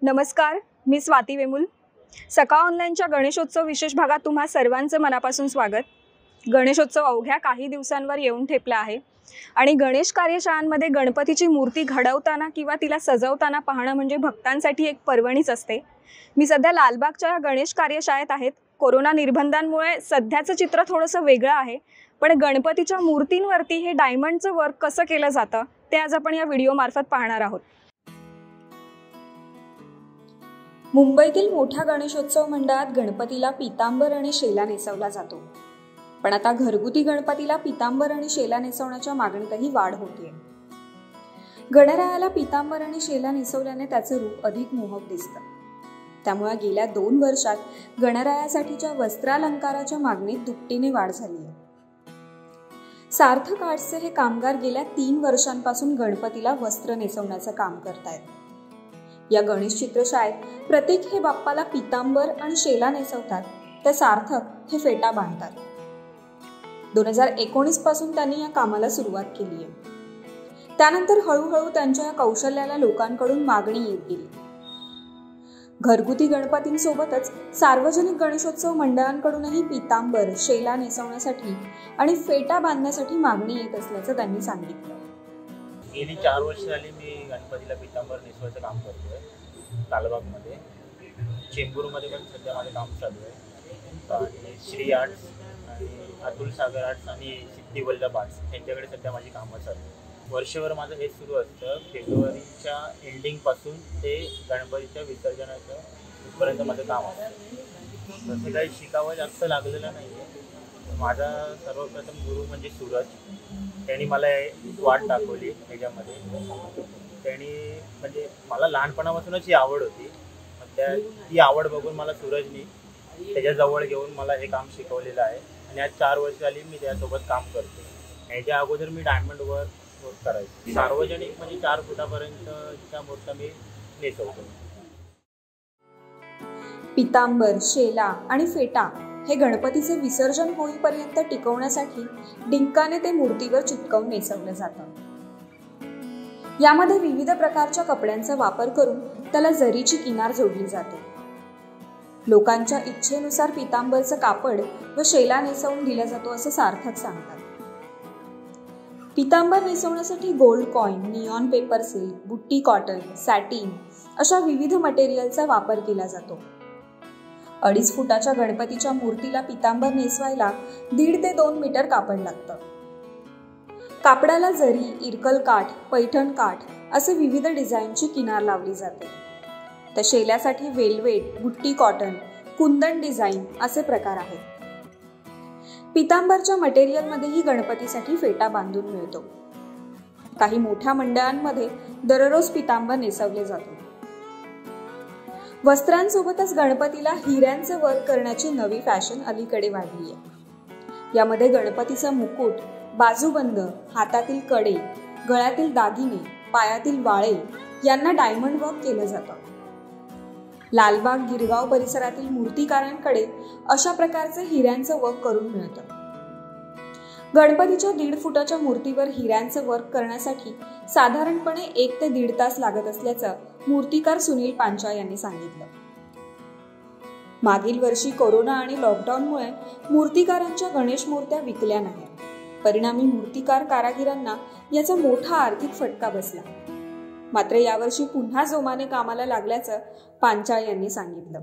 नमस्कार, मी स्वाती वेमुल. सकाळ ऑनलाईनच्या गणेशोत्सव विशेष भागात तुम्हा सर्वांचं मनापासून स्वागत. गणेशोत्सव अवघ्या काही दिवसांवर येऊन ठेपला आहे आणि गणेश कार्यशाळांमध्ये गणपतीची मूर्ती घडवताना किंवा तिला सजवताना पाहणं म्हणजे भक्तांसाठी एक पर्वणीच असते. मी सध्या लालबागच्या गणेश कार्यशाळेत आहेत. कोरोना निर्बंधांमुळे सध्याचं चित्र थोडंसं वेगळं आहे, पण गणपतीच्या मूर्तींवरती हे डायमंडचं वर्क कसं केलं जातं ते आज आपण या व्हिडिओमार्फत पाहणार आहोत. मुंबईतील मोठ्या गणेशोत्सव मंडळात गणपतीला पितांबर आणि शेला नेसवला जातो. पण आता घरगुती गणपतीला पितांबर आणि शेला नेसवण्याच्या मागणीतही वाढ होतीये. गणरायाला पितांबर आणि शेला नेसवल्याने त्याचे रूप अधिक मोहक दिसतं. त्यामुळे गेल्या 2 वर्षात गणरायासाठीच्या वस्त्रालंकाराच्या मागणीत दुपटीने वाढ झाली आहे. सार्थक आर्ट्सचे हे कामगार गेल्या 3 वर्षांपासून गणपतीला वस्त्र नेसवण्याचं काम करतायत. या गणेश चित्रशाळेत प्रतीक हे बाप्पाला पितांबर आणि शेला नेसवतात, तर सार्थक हे फेटा बांधतात. 2019 पासून त्यांनी या कामाला सुरुवात केली आहे. त्यानंतर हळूहळू त्यांच्या या कौशल्याला लोकांकडून मागणी येत गेली. घरगुती गणपतींसोबतच सार्वजनिक गणेशोत्सव मंडळांकडूनही पितांबर, शेला नेसवण्यासाठी आणि फेटा बांधण्यासाठी मागणी येत असल्याचं त्यांनी सांगितलं. गेली 4 वर्ष झाली मी गणपतीला पितांबर नेसवायचं काम करतोय लालबागमध्ये. चेंबूरमध्ये पण सध्या माझं काम चालू आहे. आणि श्री आर्ट्स आणि अतुल सागर आर्ट्स आणि सिद्धी वल्लभ आर्ट्स यांच्याकडे सध्या माझी कामं चालू आहे. वर्षभर माझं हे सुरू असतं. फेब्रुवारीच्या एंडिंगपासून ते गणपतीच्या विसर्जनाच्या इथपर्यंत माझं काम असतं. तसं काही शिकावं जास्त लागलेलं नाही आहे. माझा सर्वप्रथम गुरु म्हणजे सूरज. त्यांनी मला वाट दाखवली ह्याच्यामध्ये. त्यांनी म्हणजे मला लहानपणापासूनच ही आवड होती. ती आवड बघून मला सूरजनी त्याच्याजवळ घेऊन मला हे काम शिकवलेलं आहे. आणि आज 4 वर्ष झाली मी त्यासोबत काम करते. ह्याच्या अगोदर मी डायमंड वर्क करायचो. सार्वजनिक म्हणजे 4 फुटापर्यंतच्या मूर्त्या मी नेसवतो. पितांबर, शेला आणि फेटा हे गणपतीचे विसर्जन होईपर्यंत टिकवण्यासाठी डिंकाने ते मूर्तीवर चिटकवून नेसवलं जातं. यामध्ये विविध प्रकारच्या कपड्यांचा वापर करून त्याला जरीची किनार जोडली जाते. लोकांच्या इच्छेनुसार पितांबरचं कापड व शेला नेसवून दिला जातो असं सार्थक सांगतात. पितांबर नेसवण्यासाठी gold coin, neon paper silk, बुट्टी कॉटन, सॅटिन अशा विविध मटेरियलचा वापर केला जातो. 2.5 फुटाच्या गणपतीच्या मूर्तीला पितांबर नेसवायला 1.5 ते 2 मीटर कापड लागतं. कापडाला जरी, इरकल काठ, पैठण काठ असे विविध डिझाईनची किनार लावली जाते. तर शेल्यासाठी वेल्वेट, बुट्टी कॉटन, कुंदन डिझाईन असे प्रकार आहेत. पितांबरच्या मटेरियलमध्येही गणपतीसाठी फेटा बांधून मिळतो. काही मोठ्या मंडळांमध्ये दररोज पितांबर नेसवले जातो. वस्त्रांसोबतच गणपतीला हिऱ्यांचं वर्क करण्याची नवी फॅशन अलीकडे वाढली आहे. यामध्ये गणपतीचा मुकुट, बाजूबंद, हातातील कडे, गळ्यातील दागिने, पायातील वाळे यांना डायमंड वर्क केलं जातं. लालबाग, गिरगाव परिसरातील मूर्तिकारांकडे अशा प्रकारचे हिऱ्यांचं वर्क करून मिळतं. गणपतीच्या 1.5 फुटाच्या मूर्तीवर हिऱ्यांचं वर्क करण्यासाठी साधारणपणे 1 ते 1.5 तास लागत असल्याचं मूर्तिकार सुनील पांचा यांनी सांगितलं. मागील वर्षी कोरोना आणि लॉकडाऊनमुळे मूर्तिकारांच्या गणेश मूर्त्या विकल्या नाहीत. परिणामी मूर्तिकार कारागिरांना याचा मोठा आर्थिक फटका बसला. मात्र यावर्षी पुन्हा जोमाने कामाला लागल्याचं पांचा यांनी सांगितलं.